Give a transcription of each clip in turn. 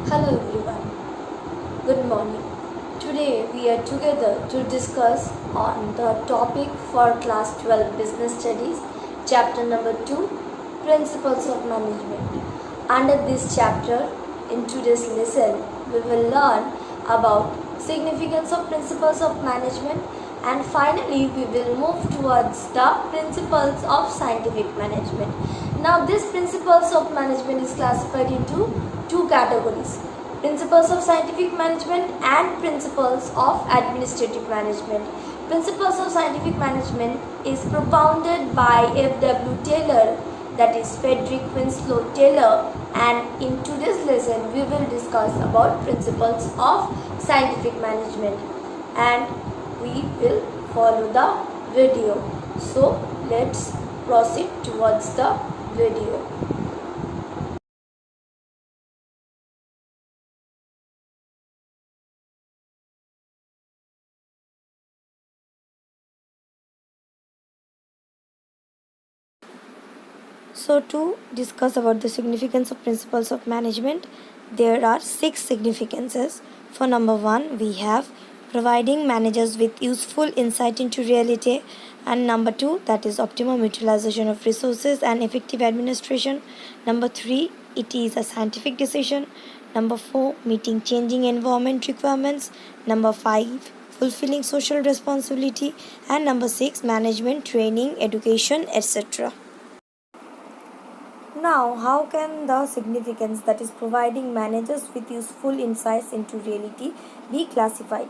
Hello everyone, good morning. Today we are together to discuss on the topic for class 12 business studies chapter number 2 principles of management. Under this chapter in today's lesson we will learn about significance of principles of management and finally we will move towards the principles of scientific management. Now these principles of management is classified into two categories: principles of scientific management and principles of administrative management. Principles of scientific management is propounded by F.W. Taylor, that is Frederick Winslow Taylor, and in today's lesson we will discuss about principles of scientific management and we will follow the video. So let's proceed towards the video. So to discuss about the significance of principles of management, there are 6 significances. For number 1, we have providing managers with useful insight into reality, and number 2, that is optimum utilization of resources and effective administration. Number 3, it is a scientific decision. Number 4, meeting changing environment requirements. Number 5, fulfilling social responsibility, and number 6, management training, education, etc. Now, how can the significance, that is providing managers with useful insights into reality, be classified?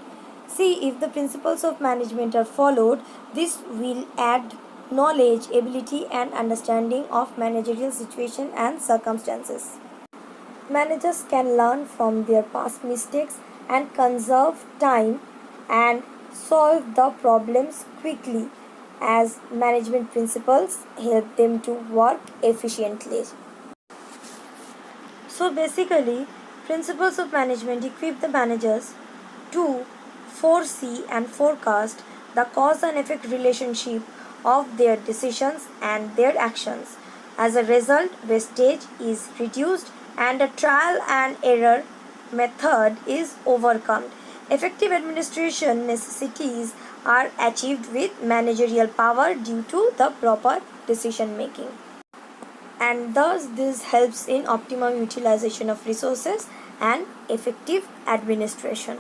See, if the principles of management are followed, this will add knowledge, ability and understanding of managerial situation and circumstances. Managers can learn from their past mistakes and conserve time and solve the problems quickly, as management principles help them to work efficiently. So basically, principles of management equip the managers to foresee and forecast the cause and effect relationship of their decisions and their actions. As a result, wastage is reduced and a trial and error method is overcome. Effective administration necessities are achieved with managerial power due to the proper decision making, and thus this helps in optimum utilization of resources and effective administration.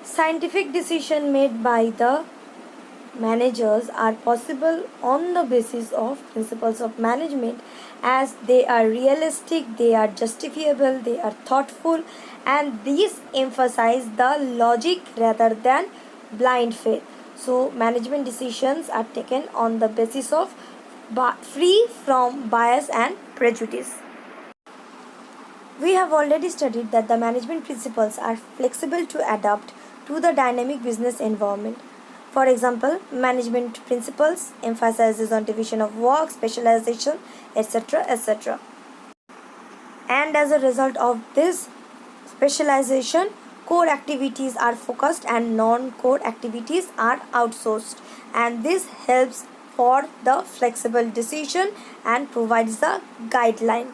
Scientific decisions made by the managers are possible on the basis of principles of management, as they are realistic, they are justifiable, they are thoughtful, and these emphasize the logic rather than blind faith. So management decisions are taken on the basis of free from bias and prejudice. We have already studied that the management principles are flexible to adapt to the dynamic business environment. For example, management principles emphasizes on division of work, specialization, etc., etc. And as a result of this specialization, core activities are focused and non-core activities are outsourced, and this helps for the flexible decision and provides the guideline.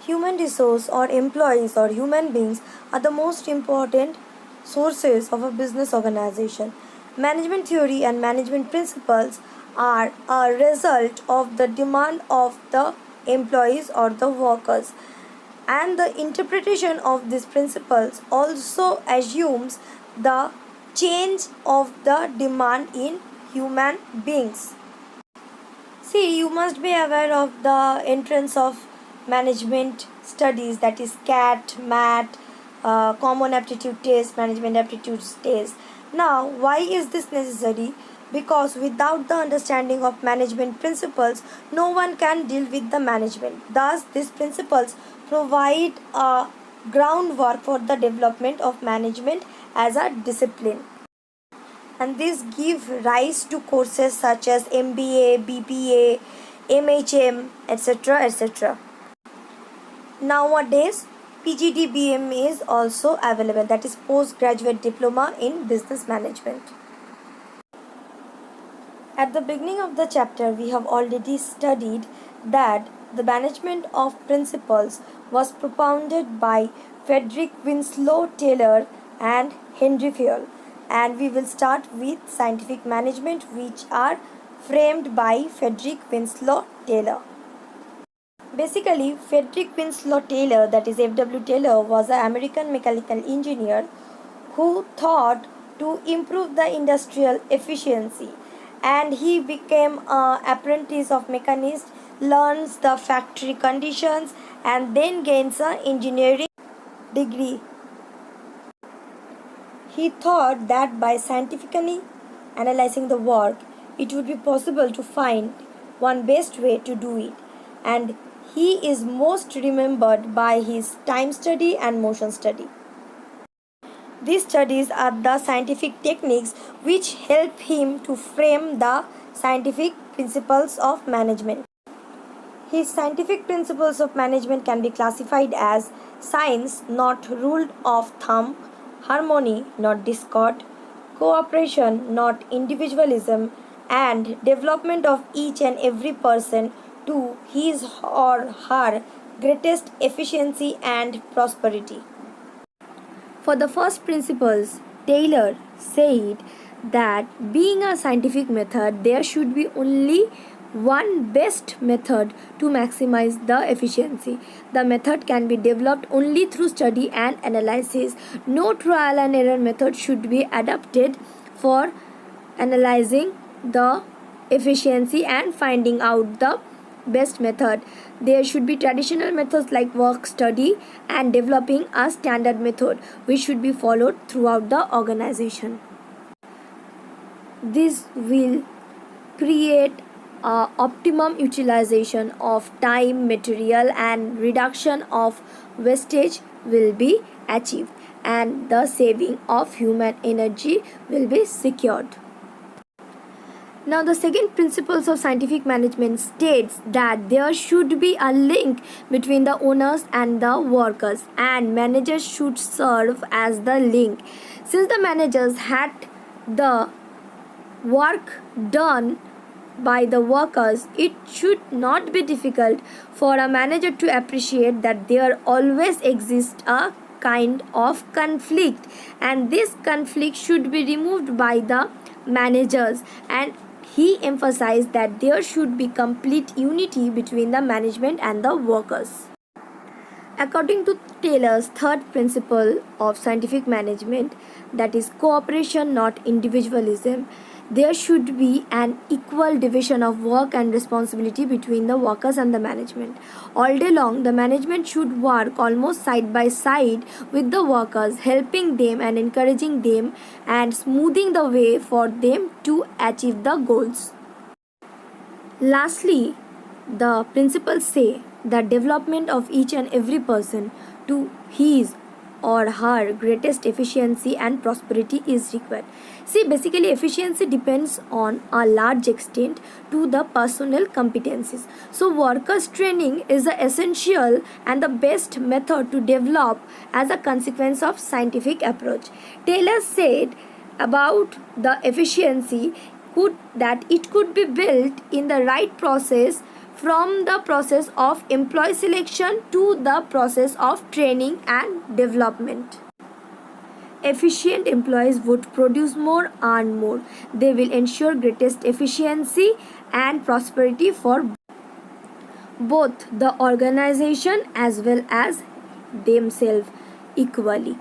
Human resource or employees or human beings are the most important sources of a business organization. Management theory and management principles are a result of the demand of the employees or the workers, and the interpretation of these principles also assumes the change of the demand in human beings. See, you must be aware of the entrance of management studies, that is CAT, MAT, Common Aptitude Test, Management Aptitude Test. Now, why is this necessary? Because without the understanding of management principles, no one can deal with the management. Thus, these principles provide a groundwork for the development of management as a discipline, and these give rise to courses such as MBA, BPA, MHM, etc. etc. Nowadays, PGDBM is also available, that is postgraduate diploma in business management. At the beginning of the chapter, we have already studied that The management of principles was propounded by Frederick Winslow Taylor and Henry Fayol. And we will start with scientific management, which are framed by Frederick Winslow Taylor. Basically, Frederick Winslow Taylor, that is F.W. Taylor, was an American mechanical engineer who thought to improve the industrial efficiency, and he became an apprentice of mechanist, learns the factory conditions, and then gains an engineering degree. He thought that by scientifically analyzing the work, it would be possible to find one best way to do it, and he is most remembered by his time study and motion study. These studies are the scientific techniques which help him to frame the scientific principles of management. His scientific principles of management can be classified as science, not rule of thumb, harmony, not discord, cooperation, not individualism, and development of each and every person to his or her greatest efficiency and prosperity. For the first principles, Taylor said that being a scientific method, there should be only one best method to maximize the efficiency. The method can be developed only through study and analysis. No trial and error method should be adopted for analyzing the efficiency and finding out the best method. There should be traditional methods like work study and developing a standard method which should be followed throughout the organization. This will create optimum utilization of time, material, and reduction of wastage will be achieved, and the saving of human energy will be secured. Now, the second principles of scientific management states that there should be a link between the owners and the workers, and managers should serve as the link. Since the managers had the work done by the workers, it should not be difficult for a manager to appreciate that there always exists a kind of conflict, and this conflict should be removed by the managers, and he emphasized that there should be complete unity between the management and the workers. According to Taylor's third principle of scientific management, that is cooperation, not individualism, there should be an equal division of work and responsibility between the workers and the management. All day long, the management should work almost side by side with the workers, helping them and encouraging them and smoothing the way for them to achieve the goals. Lastly, the principles say the development of each and every person to his or her greatest efficiency and prosperity is required. See, basically efficiency depends on a large extent to the personal competencies. So workers training is the essential and the best method to develop as a consequence of scientific approach. Taylor said about the efficiency that it could be built in the right process, from the process of employee selection to the process of training and development. Efficient employees would produce more, earn more. They will ensure greatest efficiency and prosperity for both the organization as well as themselves equally.